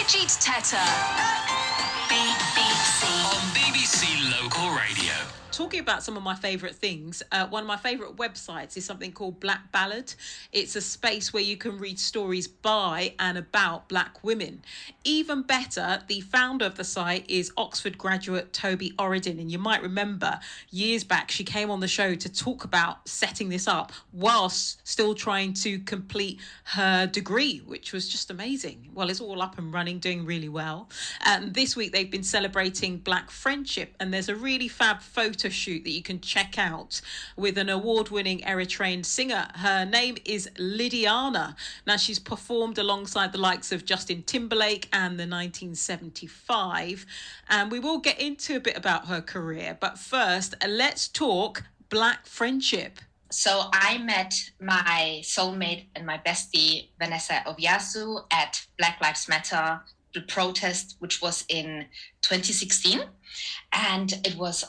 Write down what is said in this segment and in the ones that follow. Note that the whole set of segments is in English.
Bridgitte Tetteh. BBC. On BBC Local Radio. Talking about some of my favourite things, one of my favourite websites is something called Black Ballad. It's a space where you can read stories by and about black women. Even better, the founder of the site is Oxford graduate Toby Oridin, and you might remember years back she came on the show to talk about setting this up whilst still trying to complete her degree, which was just amazing. Well, it's all up and running, doing really well. This week they've been celebrating Black Friendship, and there's a really fab photo shoot that you can check out with an award-winning Eritrean singer. Her name is Lidiaana. Now, she's performed alongside the likes of Justin Timberlake and the 1975, and we will get into a bit about her career, but first let's talk Black Friendship. So I met my soulmate and my bestie Vanessa Obiasu at Black Lives Matter, the protest, which was in 2016. And it was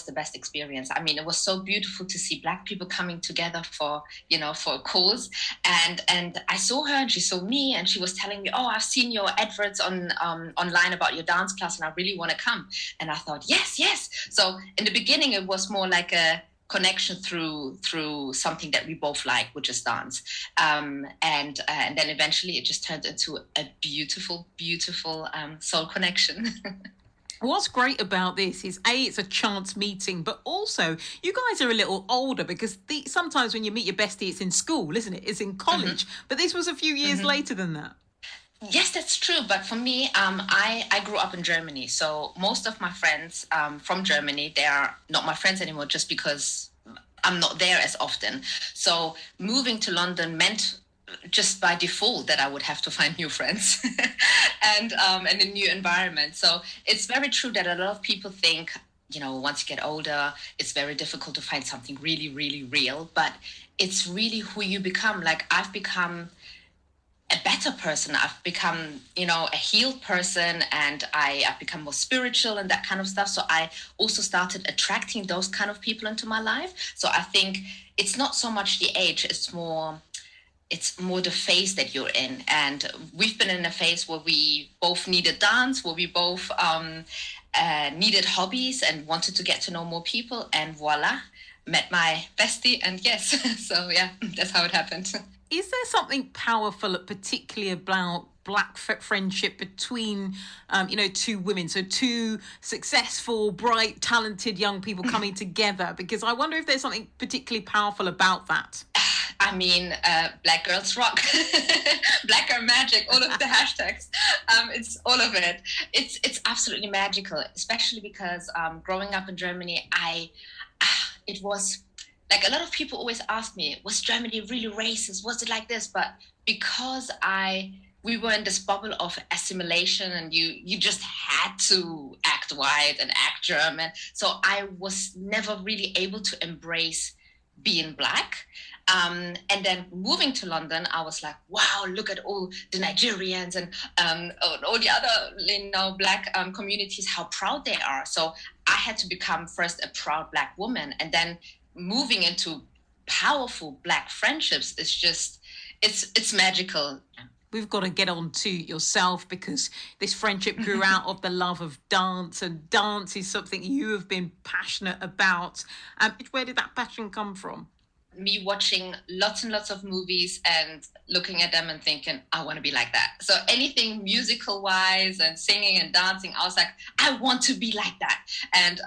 the best experience. I mean, it was so beautiful to see Black people coming together for a cause. And I saw her and she saw me and she was telling me, oh, I've seen your adverts online about your dance class and I really want to come. And I thought, yes. So in the beginning, it was more like a connection through something that we both like, which is dance. And then eventually it just turned into a beautiful soul connection. What's great about this is, A, it's a chance meeting, but also you guys are a little older because sometimes when you meet your bestie, it's in school, isn't it? It's in college. Mm-hmm. But this was a few years later than that. Yes, that's true. But for me, I grew up in Germany. So most of my friends from Germany, they are not my friends anymore just because I'm not there as often. So moving to London meant just by default that I would have to find new friends and a new environment. So it's very true that a lot of people think, once you get older, it's very difficult to find something really, really real. But it's really who you become. Like, I've become a better person. I've become, a healed person, and I've become more spiritual and that kind of stuff. So I also started attracting those kind of people into my life. So I think it's not so much the age, it's more the phase that you're in. And we've been in a phase where we both needed dance, where we both needed hobbies and wanted to get to know more people. And voila, met my bestie. And yes, so yeah, that's how it happened. Is there something powerful, particularly about Black friendship between, two women? So two successful, bright, talented young people coming together? Because I wonder if there's something particularly powerful about that. I mean, Black girls rock, Black girl magic, all of the hashtags. It's all of it. It's absolutely magical, especially because growing up in Germany, it was like a lot of people always ask me, was Germany really racist? Was it like this? But because we were in this bubble of assimilation and you just had to act white and act German. So I was never really able to embrace being Black. And then moving to London, I was like, wow, look at all the Nigerians and all the other Black communities, how proud they are. So I had to become first a proud Black woman. And then moving into powerful Black friendships is just, it's magical. We've got to get on to yourself, because this friendship grew out of the love of dance, and dance is something you have been passionate about. Where did that passion come from? Me watching lots and lots of movies and looking at them and thinking, I want to be like that. So anything musical wise and singing and dancing, I was like, I want to be like that. And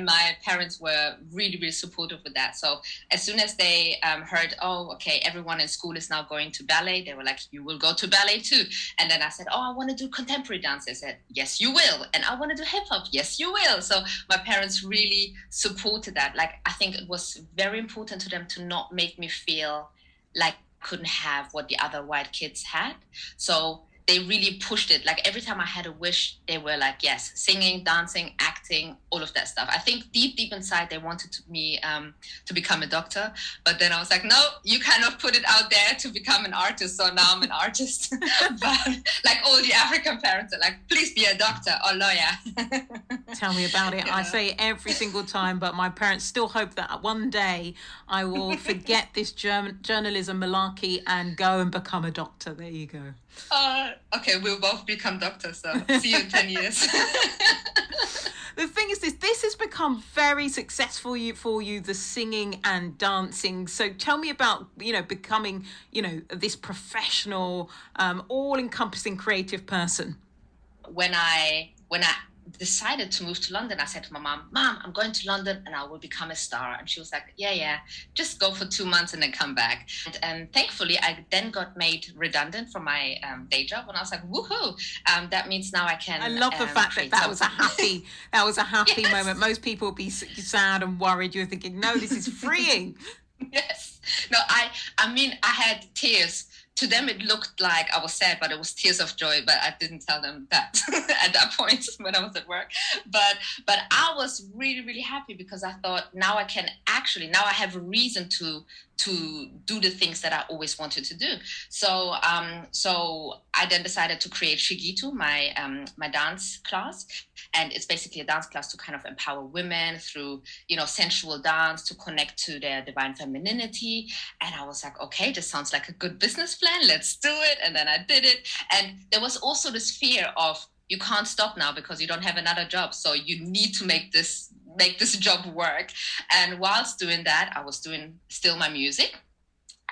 my parents were really, really supportive with that. So as soon as they heard, oh, okay, everyone in school is now going to ballet, they were like, you will go to ballet too. And then I said, oh, I want to do contemporary dance. They said, yes, you will. And I want to do hip hop. Yes, you will. So my parents really supported that. Like, I think it was very important to them to not make me feel like I couldn't have what the other white kids had. So they really pushed it. Like, every time I had a wish, they were like, yes, singing, dancing, acting, all of that stuff. I think deep inside, they wanted me to become a doctor. But then I was like, no, you kind of put it out there to become an artist. So now I'm an artist. But like all the African African parents are like, please be a doctor or lawyer. Tell me about it. I say it every single time, but my parents still hope that one day I will forget this journalism malarkey and go and become a doctor. There you go. Okay, we'll both become doctors, so see you in 10 years. The thing is this has become very successful for you, the singing and dancing. So tell me about, becoming, this professional, all-encompassing creative person. When I decided to move to London, I said to my mom, I'm going to London and I will become a star. And she was like, yeah, just go for 2 months and then come back. And thankfully, I then got made redundant from my day job. And I was like, woohoo, that means now I can. I love the fact that was a happy yes. moment. Most people would be sad and worried. You're thinking, no, this is freeing. Yes. No, I mean, I had tears. To them, it looked like I was sad, but it was tears of joy. But I didn't tell them that at that point when I was at work. But I was really, really happy because I thought now I have a reason to do the things that I always wanted to do. So I then decided to create Shigitu, my dance class, and it's basically a dance class to kind of empower women through sensual dance to connect to their divine femininity. And I was like, okay, this sounds like a good business plan. Let's do it. And then I did it. And there was also this fear of you can't stop now because you don't have another job. So you need to make this job work. And whilst doing that, I was doing still my music.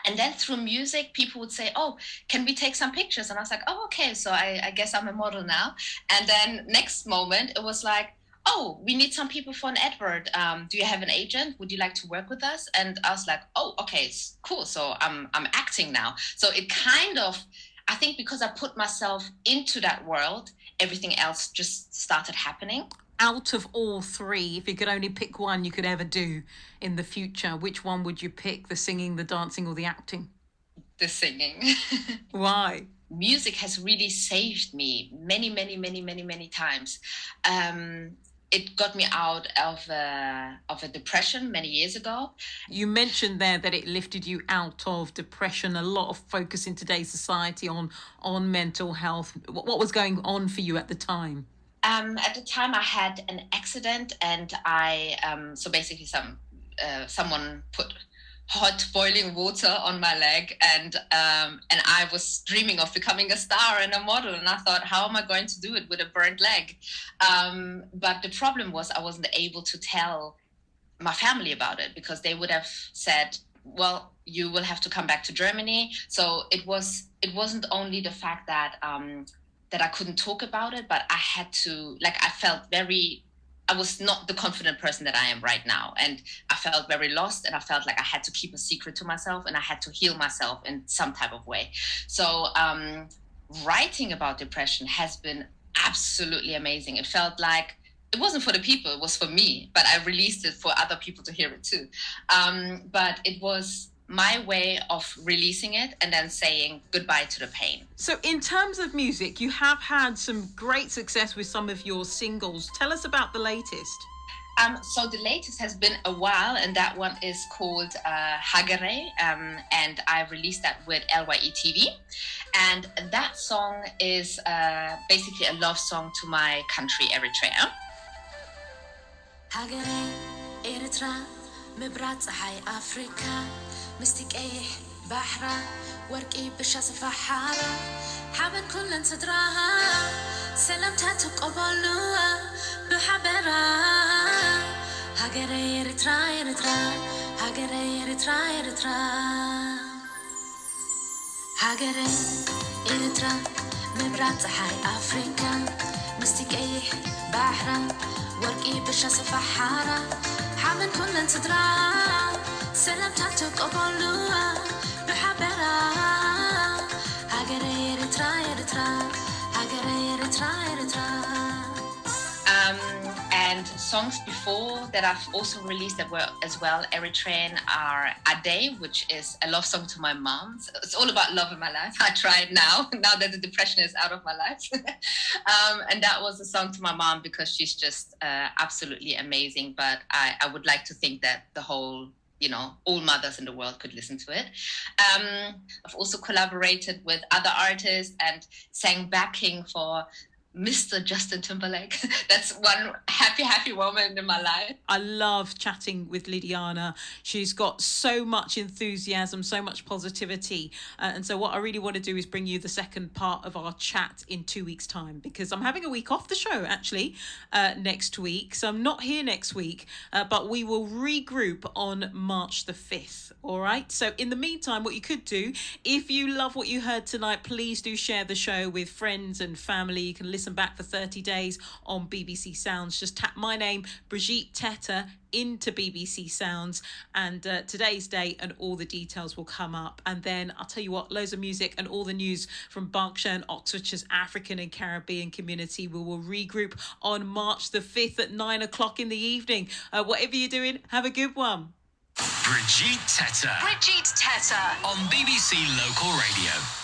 And then through music, people would say, oh, can we take some pictures? And I was like, oh, okay. So I guess I'm a model now. And then next moment, it was like, oh, we need some people for an advert. Do you have an agent? Would you like to work with us? And I was like, oh, okay, cool. So I'm acting now. So it kind of, I think because I put myself into that world, everything else just started happening. Out of all three, if you could only pick one you could ever do in the future, which one would you pick? The singing, the dancing, or the acting? The singing. Why? Music has really saved me many, many, many, many, many times. It got me out of a depression many years ago. You mentioned there that it lifted you out of depression. A lot of focus in today's society on mental health. What was going on for you at the time? At the time, I had an accident, and so basically someone put hot boiling water on my leg, and I was dreaming of becoming a star and a model, and I thought, how am I going to do it with a burnt leg? But the problem was I wasn't able to tell my family about it because they would have said, well, you will have to come back to Germany. So it wasn't only the fact that I couldn't talk about it, but I had to, I was not the confident person that I am right now. And I felt very lost, and I felt like I had to keep a secret to myself, and I had to heal myself in some type of way. So writing about depression has been absolutely amazing. It felt like it wasn't for the people, it was for me, but I released it for other people to hear it too. But it was my way of releasing it and then saying goodbye to the pain. So in terms of music, you have had some great success with some of your singles. Tell us about the latest. So the latest has been a while, and that one is called Hagere, and I released that with LYE TV. And that song is basically a love song to my country, Eritrea. Hagere, Eritrea, مبرات صحي أفريقيا مستقيح بحرة ورقي بشاس فحارة حابن كلن تدراها سلامتها تقبلوها بحبرة هاجري إريترا إريترا هاجري إريترا إريترا هاجري إريترا مبرات صحي أفريقيا مستقيح بحرة ورقي بشاس فحارة حابن كلن تدراها سلامتها تقبلوها بحبرة هاجري إريترا إريترا هاجري إريترا إريترا. And songs before that I've also released that were as well Eritrean are Ade, which is a love song to my mom. So it's all about love in my life. I try it now that the depression is out of my life. And that was a song to my mom because she's just absolutely amazing. But I would like to think that the whole all mothers in the world could listen to it. I've also collaborated with other artists and sang backing for Mr. Justin Timberlake. That's one happy moment in my life. I love chatting with Lidiaana. She's got so much enthusiasm, so much positivity. And so what I really want to do is bring you the second part of our chat in 2 weeks' time, because I'm having a week off the show, actually, next week. So I'm not here next week, but we will regroup on March the 5th. All right. So in the meantime, what you could do, if you love what you heard tonight, please do share the show with friends and family. You can listen back for 30 days on BBC Sounds. Just tap my name, Bridgitte Tetteh, into BBC Sounds, and today's date and all the details will come up. And then I'll tell you what, loads of music and all the news from Berkshire and Oxfordshire's African and Caribbean community. We will regroup on March the 5th at 9 o'clock in the evening. Whatever you're doing, have a good one. Bridgitte Tetteh Bridgitte Tetteh. on BBC Local Radio.